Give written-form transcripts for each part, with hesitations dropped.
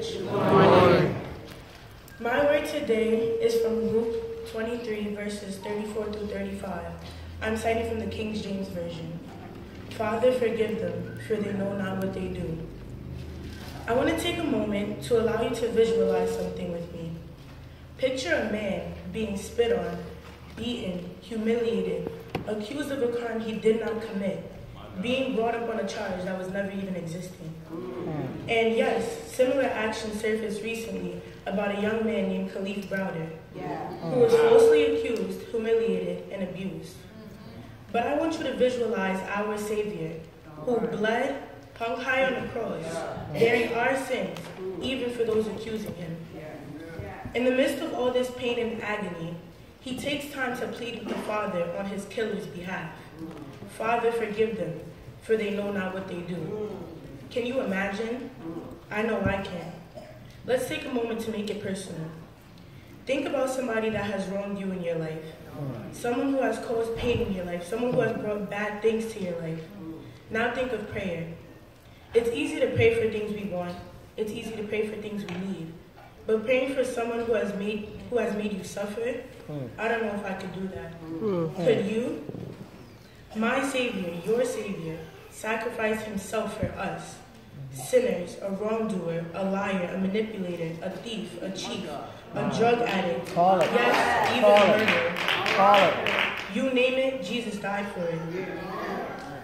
message. Good morning. My word today is from Luke 23, verses 34 through 35. I'm citing from the King James Version. Father, forgive them, for they know not what they do. I want to take a moment to allow you to visualize something with me. Picture a man being spit on, beaten, humiliated, accused of a crime he did not commit, being brought up on a charge that was never even existing. And yes, similar action surfaced recently about a young man named Khalif Browder, who was falsely accused, humiliated, and abused. But I want you to visualize our Savior, who bled, hung high on the cross, bearing our sins, even for those accusing him. In the midst of all this pain and agony, he takes time to plead with the Father on his killer's behalf. Father, forgive them, for they know not what they do. Can you imagine? I know I can. Let's take a moment to make it personal. Think about somebody that has wronged you in your life. Someone who has caused pain in your life. Someone who has brought bad things to your life. Now think of prayer. It's easy to pray for things we want. It's easy to pray for things we need. But praying for someone who has made you suffer, I don't know if I could do that. Could you? My Savior, your Savior, sacrificed himself for us. Sinners, a wrongdoer, a liar, a manipulator, a thief, a cheat, a drug addict, yes, even a murderer. You name it, Jesus died for it.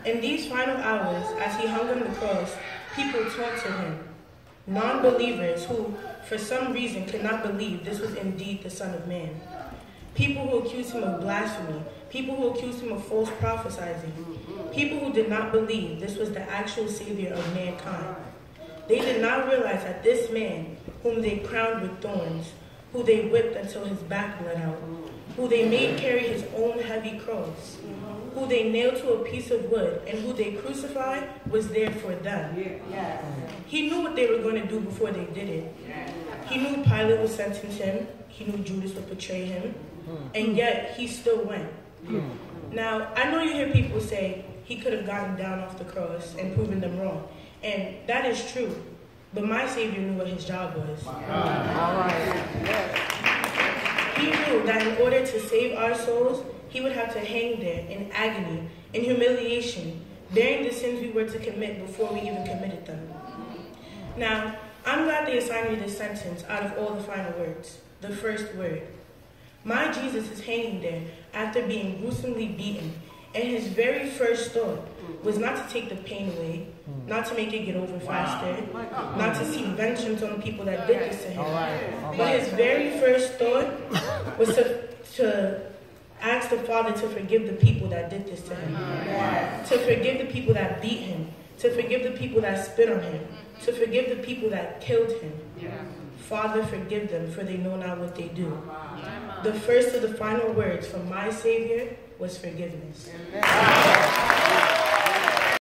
In these final hours, as he hung on the cross, people taunted him. Non-believers who, for some reason, could not believe this was indeed the Son of Man. People who accused him of blasphemy. People who accused him of false prophesying. People who did not believe this was the actual Savior of mankind. They did not realize that this man, whom they crowned with thorns, who they whipped until his back bled out, who they made carry his own heavy cross, who they nailed to a piece of wood, and who they crucified, was there for them. He knew what they were going to do before they did it. He knew Pilate would sentence him. He knew Judas would betray him. And yet, he still went. Now, I know you hear people say he could have gotten down off the cross and proven them wrong. And that is true. But my Savior knew what his job was. He knew that in order to save our souls, he would have to hang there in agony, in humiliation, bearing the sins we were to commit before we even committed them. Now, I'm glad they assigned me this sentence out of all the final words, the first word. My Jesus is hanging there after being gruesomely beaten, and his very first thought was not to take the pain away, not to make it get over faster, not to seek vengeance on the people that did this to him. But his very first thought was to ask the Father to forgive the people that did this to him, to forgive the people that beat him, to forgive the people that spit on him, to forgive the people that killed him. Father, forgive them, for they know not what they do. The first of the final words from my Savior was forgiveness.